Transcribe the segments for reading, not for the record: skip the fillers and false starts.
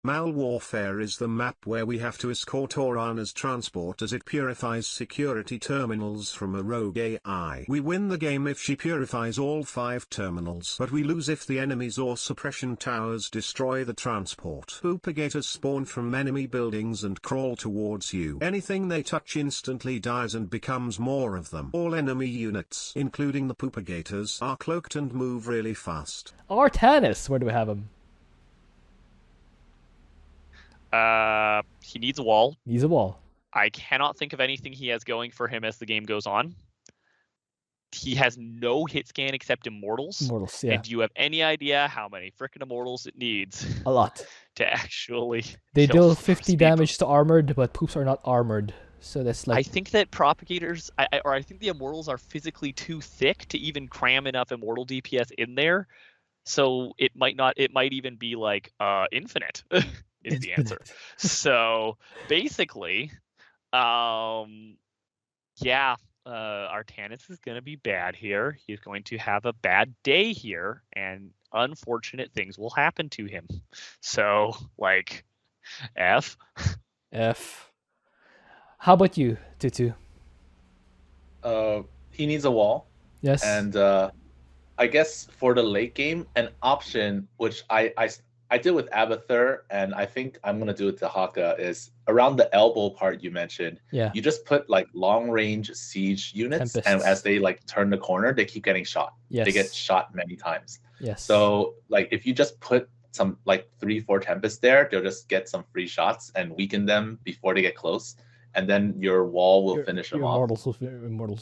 Malwarfare is the map where we have to escort Orana's transport as it purifies security terminals from a rogue AI. We win the game if she purifies all 5 terminals, but we lose if the enemies or suppression towers destroy the transport. Propagators spawn from enemy buildings and crawl towards you. Anything they touch instantly dies and becomes more of them. All enemy units, including the Propagators, are cloaked and move really fast. Artanis, where do we have him? He needs a wall. Needs a wall. I cannot think of anything he has going for him as the game goes on. He has no hit scan except Immortals. Immortals, yeah. And do you have any idea how many frickin' Immortals it needs? A lot. To actually They kill deal 50 damage to armored, but poops are not armored. So that's like... I think that Propagators, I think the Immortals are physically too thick to even cram enough Immortal DPS in there. So it might even be like infinite. Is the answer. So basically, Artanis is going to be bad here. He's going to have a bad day here, and unfortunate things will happen to him. So, like, F. How about you, Twotuuu? He needs a wall. Yes. And I guess for the late game, an option which I did with Abathur, and I think I'm going to do it to Haka, is around the elbow part you mentioned. Yeah. You just put like long-range siege units, Tempests. and as they like turn the corner, they keep getting shot. Yes. They get shot many times. Yes. So like if you just put some like 3-4 Tempests there, they'll just get some free shots and weaken them before they get close. And then your wall will finish them off. Immortals will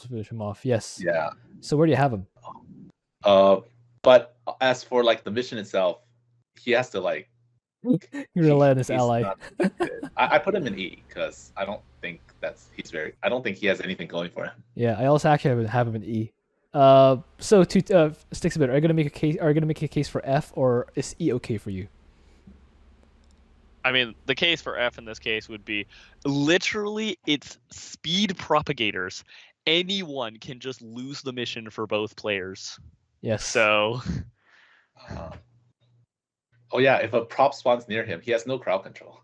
finish him off, yes. Yeah. So where do you have him? But as for like the mission itself, he has to like... You rely on his ally. I put him in E because I don't think I don't think he has anything going for him. Yeah, I also actually have him in E. So to Sticksbender, are you gonna make a case? Are you gonna make a case for F, or is E okay for you? I mean, the case for F in this case would be literally it's speed propagators. Anyone can just lose the mission for both players. Yes. So. Oh yeah, if a prop spawns near him, he has no crowd control.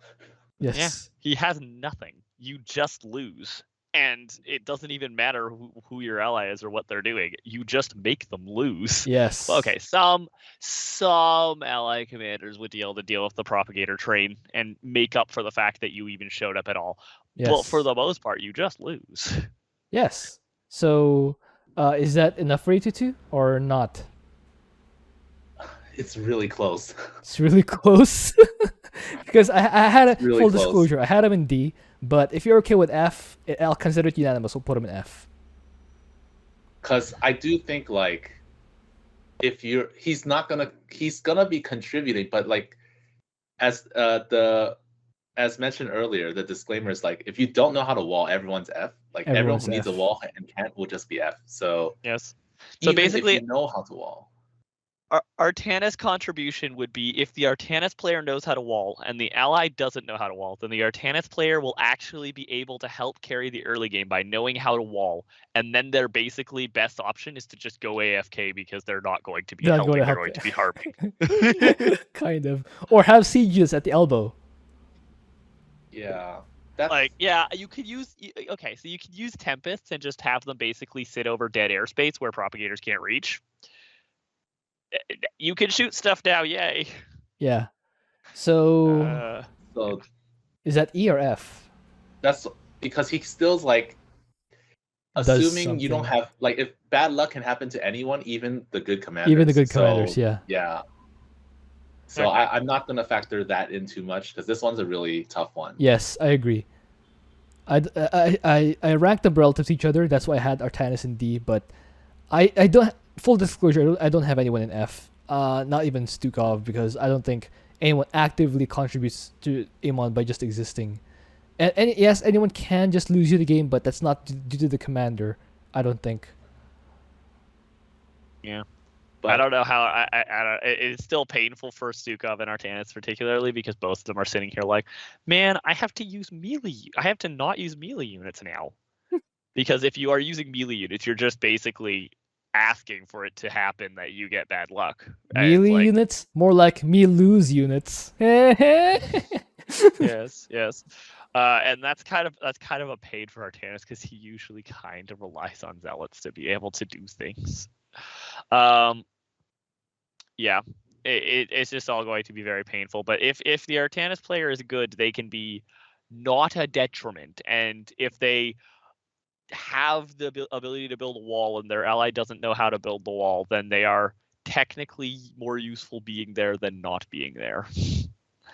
Yes. Yeah, he has nothing. You just lose. And it doesn't even matter who your ally is or what they're doing. You just make them lose. Yes. Okay, some ally commanders would be able to deal with the propagator train and make up for the fact that you even showed up at all. Yes. But for the most part, you just lose. Yes. So, is that enough for you, Twotuuu, or not? It's really close. It's really close. Because I had a really full close. disclosure. I had him in D, but if you're okay with F, I'll consider it unanimous. We'll put him in F. Because I do think like he's gonna be contributing, but like as mentioned earlier, the disclaimer is like if you don't know how to wall, everyone's F. Like everyone who needs a wall and can't will just be F. So yes. So basically, if you know how to wall. Artanis contribution would be if the Artanis player knows how to wall and the ally doesn't know how to wall, then the Artanis player will actually be able to help carry the early game by knowing how to wall. And then their basically best option is to just go AFK because they're not going to be helping, they're going to be harping. Kind of. Or have sieges at the elbow. Yeah. Like, yeah, you could use... Okay, so you could use Tempests and just have them basically sit over dead airspace where propagators can't reach. You can shoot stuff now, yay. Yeah. So is that E or F? That's because he still's like assuming you don't have like if bad luck can happen to anyone, even the good commanders. Even the good commanders, yeah. Yeah. So okay. I'm not gonna factor that in too much because this one's a really tough one. Yes, I agree. I ranked them relative to each other. That's why I had Artanis in D, but I don't. Full disclosure, I don't have anyone in F. Not even Stukov, because I don't think anyone actively contributes to Amon by just existing. And yes, anyone can just lose you the game, but that's not due to the commander, I don't think. Yeah. But I don't know how. I don't, it's still painful for Stukov and Artanis particularly because both of them are sitting here like, man, I have to use melee. I have to not use melee units now. Because if you are using melee units, you're just basically asking for it to happen that you get bad luck. Melee Like, units? More like me lose units. yes. And that's kind of a pain for Artanis because he usually kind of relies on zealots to be able to do things. Yeah, it's just all going to be very painful. But if the Artanis player is good, they can be not a detriment. And if they have the ability to build a wall and their ally doesn't know how to build the wall, then they are technically more useful being there than not being there.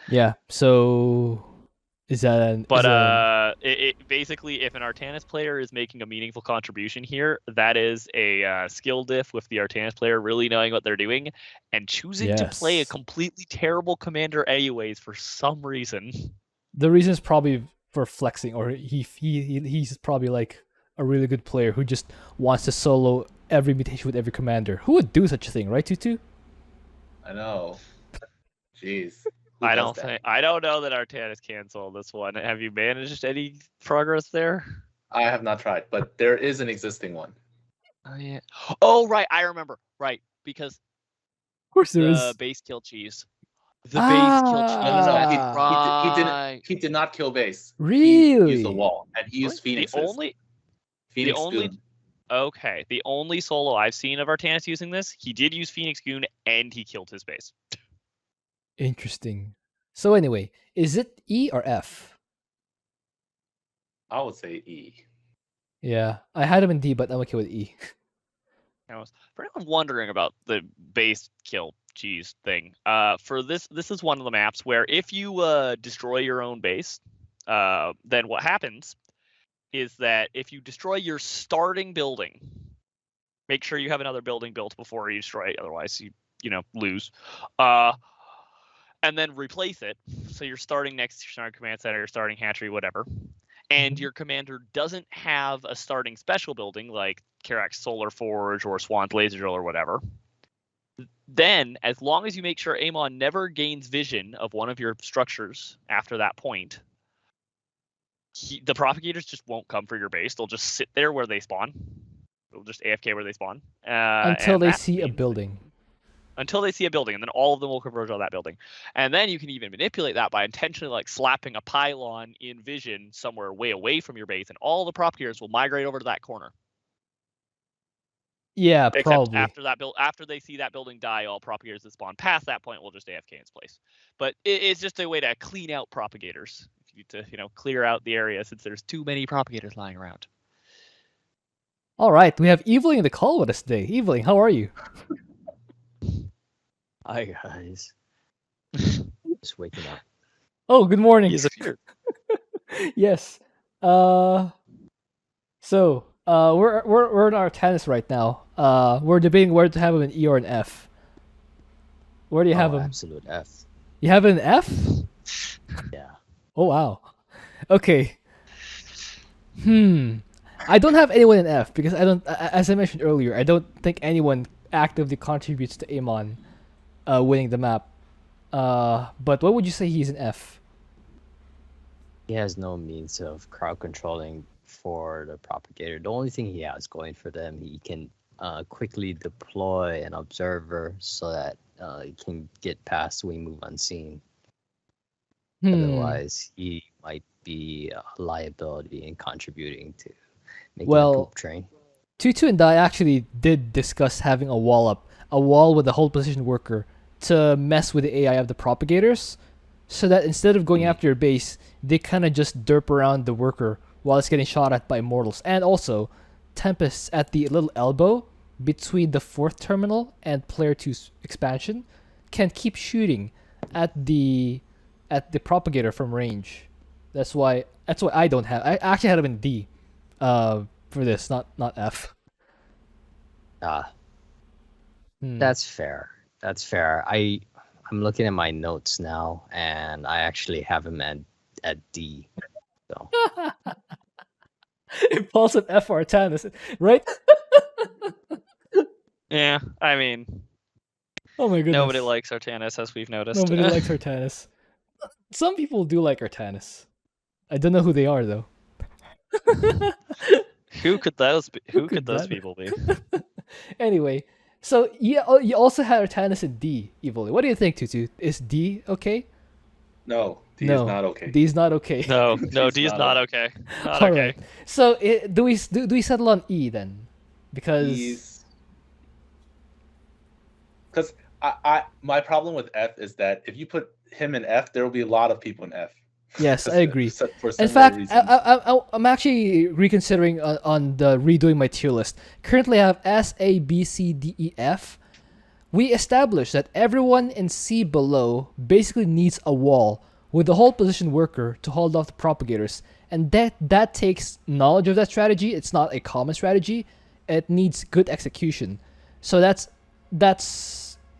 Yeah, so is that But it basically, if an Artanis player is making a meaningful contribution here, that is a skill diff with the Artanis player really knowing what they're doing and choosing to play a Yes. completely terrible commander anyways for some reason. the reason is probably for flexing, or he's probably like a really good player who just wants to solo every mutation with every commander. Who would do such a thing, right, Twotuuu? I know. Jeez. Who I does that? don't know that Artanis can solve this one. Have you managed any progress there? I have not tried, but there is an existing one. Oh yeah. Oh right, I remember. Right, because Of course there the is. base kill cheese. The base kill cheese. No. He did not kill base. Really? He used a wall, and he used Phoenixes. Phoenix Goon. Okay, the only solo I've seen of Artanis using this, he did use Phoenix Goon and he killed his base. Interesting. So anyway, is it E or F? I would say E. Yeah, I had him in D, but I'm okay with E. For anyone wondering about the base kill cheese thing, for this is one of the maps where if you destroy your own base, then what happens is that if you destroy your starting building, make sure you have another building built before you destroy it, otherwise you lose. And then replace it. So you're starting next to your starting command center, your starting hatchery, whatever. And your commander doesn't have a starting special building like Karak's Solar Forge or Swan's Laser Drill or whatever. Then, as long as you make sure Amon never gains vision of one of your structures after that point, the Propagators just won't come for your base. They'll just sit there where they spawn. They'll just AFK where they spawn. Until they see a building. Until they see a building, and then all of them will converge on that building. And then you can even manipulate that by intentionally like slapping a pylon in vision somewhere way away from your base, and all the Propagators will migrate over to that corner. Yeah, Except probably. after they see that building die, all Propagators that spawn past that point will just AFK in its place. But it's just a way to clean out Propagators. If you need to clear out the area since there's too many Propagators lying around. All right, we have Evelyn in the call with us today. Evelyn, how are you? Hi guys. Just waking up. Oh, good morning. He's appeared. Yes. So we're in Artanis right now. We're debating whether to have him an E or an F. Where do you have him? Absolute F. You have an F? Yeah. Oh wow. Okay. I don't have anyone in F because I don't. As I mentioned earlier, I don't think anyone actively contributes to Amon winning the map. But what would you say he's an F? He has no means of crowd controlling for the propagator. The only thing he has going for them, he can quickly deploy an observer so that he can get past wing move unseen. Otherwise, he might be a liability in contributing to making a poop train. Twotuuu and I actually did discuss having a wall with a hold position worker to mess with the AI of the propagators, so that instead of going after your base, they kind of just derp around the worker while it's getting shot at by mortals. And also, Tempests at the little elbow between the 4th terminal and player 2's expansion can keep shooting at the propagator from range. That's why I don't have. I actually had him in D for this, not F. That's fair. That's fair. I'm looking at my notes now, and I actually have him at D. So Impulsive F Artanis, right? Yeah, I mean, oh my goodness. Nobody likes Artanis, as we've noticed. Nobody likes Artanis. Some people do like Artanis. I don't know who they are though. Who could those people be? Anyway, so you also had Artanis in D, Evil. What do you think, Tutu? Is D okay? No, D No, is not okay. D is not okay. No, no, He's D is not not okay. Not All okay. right. So do we settle on E then? Because Because I my problem with F is that if you put him in F, there will be a lot of people in F. yes, I agree. For In similar fact, reasons. I'm actually reconsidering on the redoing my tier list. Currently, I have S, A, B, C, D, E, F. We established that everyone in C below basically needs a wall with the hold position worker to hold off the propagators, and that takes knowledge of that strategy. It's not a common strategy. It needs good execution. So that's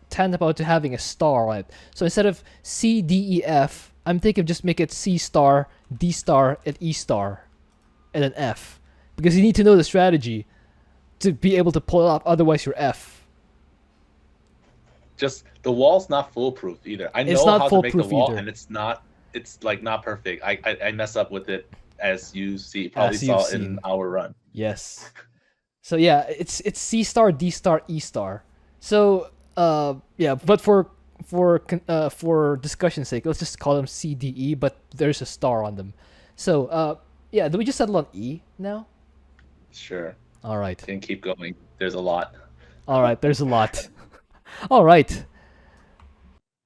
tantamount to having a star on it. So instead of C, D, E, F, I'm thinking of just make it C star, D star, and E star, and then F, because you need to know the strategy to be able to pull it off. Otherwise, you're F. Just the wall's not foolproof either. I It's know not how to make the foolproof wall, either. and it's like not perfect. I mess up with it, as you probably As you've saw seen. in our run. Yes. So yeah, it's C star, D star, E star. So yeah, but for discussion's sake, let's just call them C, D, E. But there's a star on them. So yeah, do we just settle on E now? Sure, All right. can keep going. There's a lot. All right. There's a lot. All right.